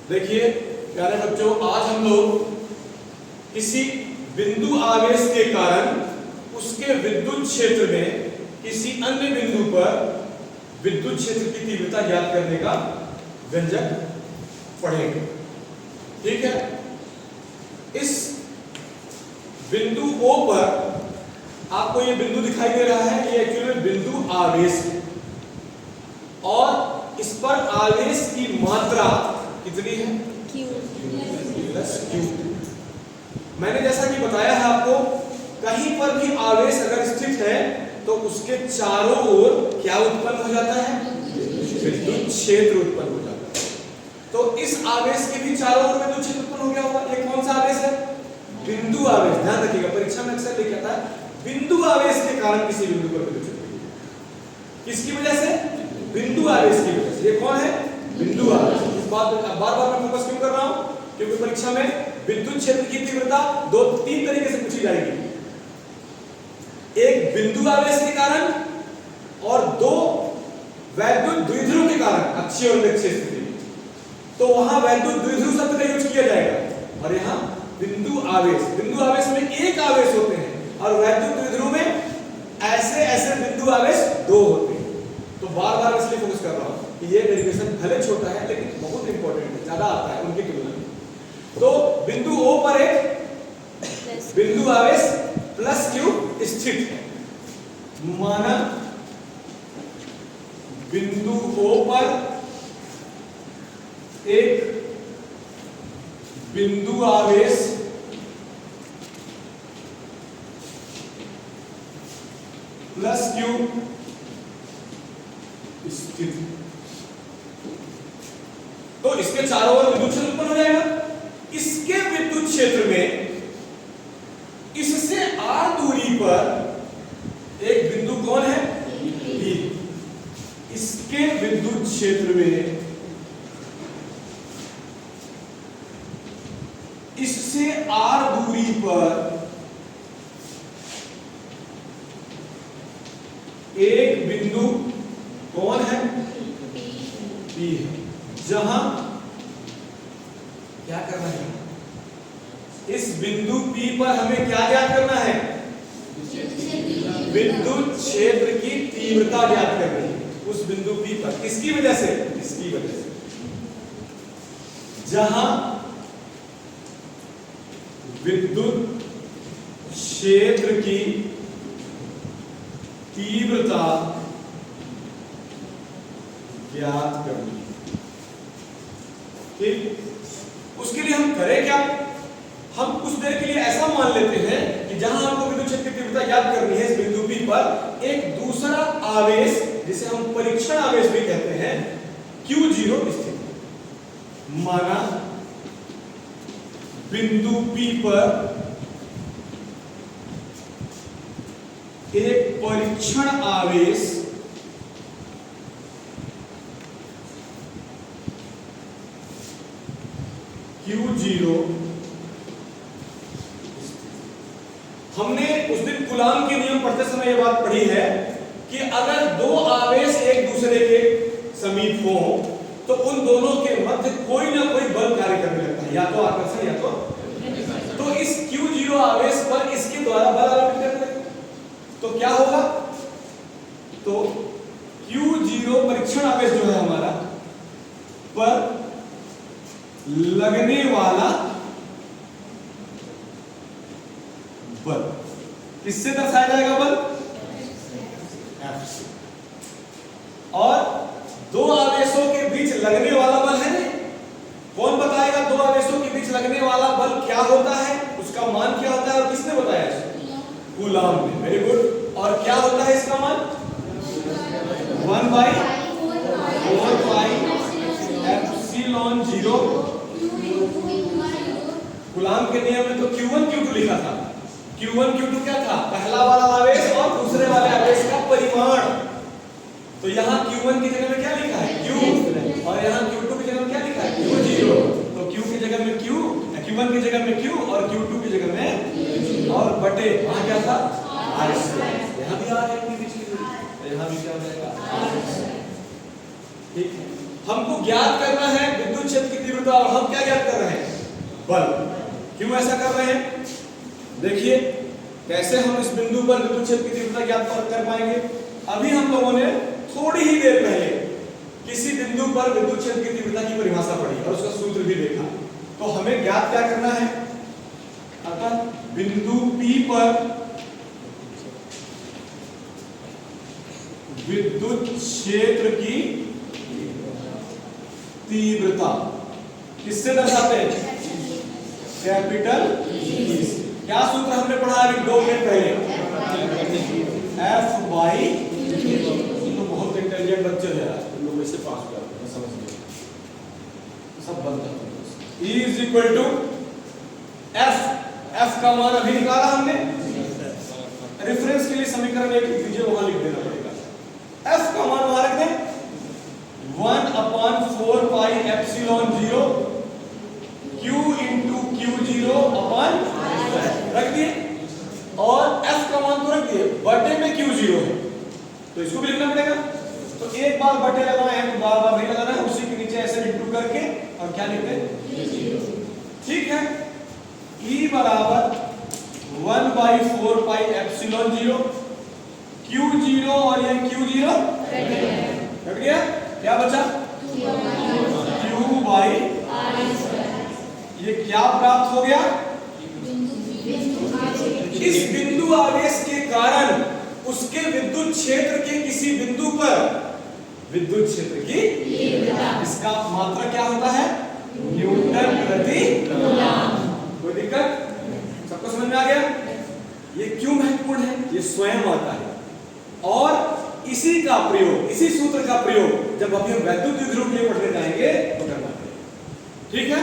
देखिए प्यारे बच्चों, आज हम लोग किसी बिंदु आवेश के कारण उसके विद्युत क्षेत्र में किसी अन्य बिंदु पर विद्युत क्षेत्र की तीव्रता ज्ञात करने का व्यंजक पढ़ेंगे। ठीक है। इस बिंदु O पर आपको ये बिंदु दिखाई दे रहा है, ये एक्चुअली बिंदु आवेश है और इस पर आवेश की मात्रा कितनी है? Q plus Q। मैंने जैसा कि बताया है आपको, कहीं पर भी आवेश अगर स्थित है तो उसके चारों ओर क्या उत्पन्न हो जाता है? विद्युत क्षेत्र उत्पन्न हो जाता है। तो इस आवेश के भी चारों ओर विद्युत क्षेत्र उत्पन्न हो गया होगा। ये कौन सा आवेश है? बिंदु आवेश। ध्यान रखिएगा, परीक्षा में अक्सर लिखा था बिंदु आवेश के कारण किसी बिंदु पर विद्युत क्षेत्र। किसकी वजह से? बिंदु आवेश की वजह से। ये कौन है? बिंदु आवेश। इस बात पर बार-बार मैं फोकस क्यों कर रहा हूं? क्योंकि परीक्षा में विद्युत क्षेत्र की तीव्रता तीन तरीके से पूछी जाएगी। एक बिंदु आवेश के कारण और दो वैद्युत द्विध्रुव के कारण, अक्षीय और अक्षीय स्थिति में। तो वहां वैद्युत द्विध्रुव शब्द का यूज किया जाएगा और यहां बिंदु आवेश। बिंदु आवेश में एक आवेश होते हैं और वैद्युत द्विध्रुव में ऐसे ऐसे बिंदु आवेश दो होते हैं। तो बार-बार इसलिए फोकस कर रहा हूं कि ये डेरिवेशन भले छोटा है लेकिन बहुत इंपॉर्टेंट है, ज्यादा आता है उनकी तुलना में। तो बिंदु O पर एक बिंदु आवेश प्लस Q स्थित है। माना बिंदु O पर एक बिंदु आवेश प्लस Q स्थित, तो इसके चारों ओर विद्युत क्षेत्र उत्पन्न हो जाएगा। इसके विद्युत क्षेत्र में इससे r दूरी पर एक बिंदु कौन है? P। इसके विद्युत क्षेत्र में इससे r दूरी पर एक बिंदु कौन है? P है। जहां क्या करना है? इस बिंदु P पर हमें क्या ज्ञात करना है? विद्युत क्षेत्र की तीव्रता ज्ञात करनी है उस बिंदु P पर। किसकी वजह से? इसकी वजह से। जहां विद्युत क्षेत्र की तीव्रता ज्ञात करनी। ठीक, उसके लिए हम करें क्या? हम कुछ देर के लिए ऐसा मान लेते हैं कि जहां हमको विद्युत क्षेत्र की तीव्रता ज्ञात करनी है इस बिंदु P पर एक दूसरा आवेश, जिसे हम परीक्षण आवेश भी कहते हैं, Q0 स्थित है। माना बिंदु P पर एक परीक्षण आवेश Q0। हमने उस दिन कूलाम के नियम पढ़ते समय यह बात पढ़ी है कि अगर दो आवेश एक दूसरे के समीप हो तो उन दोनों के मध्य कोई ना कोई बल कार्य करने लगता है, या तो आकर्षण या तो इस Q0 आवेश पर इसके द्वारा बल आरोपित करने लगता है। तो क्या होगा? तो Q0 परीक्षण आवेश जो है हमारा पर लगने वाला बल, किससे दर्शाया जाएगा बल? F से। और दो आवेशों के बीच लगने वाला बल है ना, कौन बताएगा दो आवेशों के बीच लगने वाला बल क्या होता है, उसका मान क्या होता है और किसने बताया इसको? कूलाम ने। Very good. और क्या होता है इसका मान? 1/4 पाई एप्सिलॉन 0। कूलाम के नियम में तो Q1 Q2 लिखा था। Q1 Q2 क्या था? पहला वाला आवेश और दूसरे वाले आवेश का परिमाण। तो यहाँ Q1 की जगह में क्या लिखा है? Q। और यहाँ Q2 की जगह में क्या लिखा है? Q0। तो Q की जगह में Q, Q1 की जगह में Q और Q2 की जगह में और बटे वहां क्या था? R। यहाँ भी R है, यहाँ भी क्या हो जाएगा? ठीक है। हमको ज्ञात करना है विद्युत क्षेत्र की तीव्रता तीव्रता और हम क्या ज्ञात कर रहे हैं? बल। क्यों ऐसा कर रहे हैं? देखिए कैसे हम इस बिंदु पर विद्युत क्षेत्र की तीव्रता ज्ञात कर पाएंगे। अभी हम लोगों ने थोड़ी ही देर पहले किसी बिंदु पर विद्युत क्षेत्र की तीव्रता की परिभाषा पढ़ी और उसका सूत्र भी देखा। तो हमें ज्ञात क्या करना है? अतः बिंदु P पर विद्युत क्षेत्र की तीव्रता किससे दर्शाते हैं? कैपिटल E से। क्या सूत्र हमने पढ़ा अभी 2 मिनट पहले? F बाई, तो बहुत इंटेलिजेंट बच्चे हैं यार, तुम लोग इससे पास हो जाते हैं, समझ गए सब बंद कर दो। E is equal to F का मान अभी निकाला हमने। रेफरेंस के लिए समीकरण एक लिख दीजिए, वहां लिख देना पड़ेगा। F का मान वहां रख दें 1/4 pi epsilon 0 Q into Q0 अपन रख दिए, और F का मान तो रख दिए, बटे में Q0 है तो इसको भी लिखना पड़ेगा। तो एक बार बटे लगाना है तो बार बार नहीं लगाना है, उसी के नीचे ऐसे इंटू करके और क्या लिखते हैं? ठीक है। E बराबर 1/4 पाई एप्सिलॉन 0 Q0 और ये Q0 रख दिया। क्या बचा? Q बाई, ये क्या प्राप्त हो गया? इस बिंदु आवेश के कारण उसके विद्युत क्षेत्र के किसी बिंदु पर विद्युत क्षेत्र की, इसका मात्रा क्या होता है? न्यूटन प्रति कूलम्ब। कोई दिक्कत? सबको समझ में आ गया? ये क्यों महत्वपूर्ण है? ये स्वयं आता है और इसी का प्रयोग, इसी सूत्र का प्रयोग जब अभी हम वैद्युत द्विध्रुव के लिए पढ़ने जाएंगे तो करना है। ठीक है।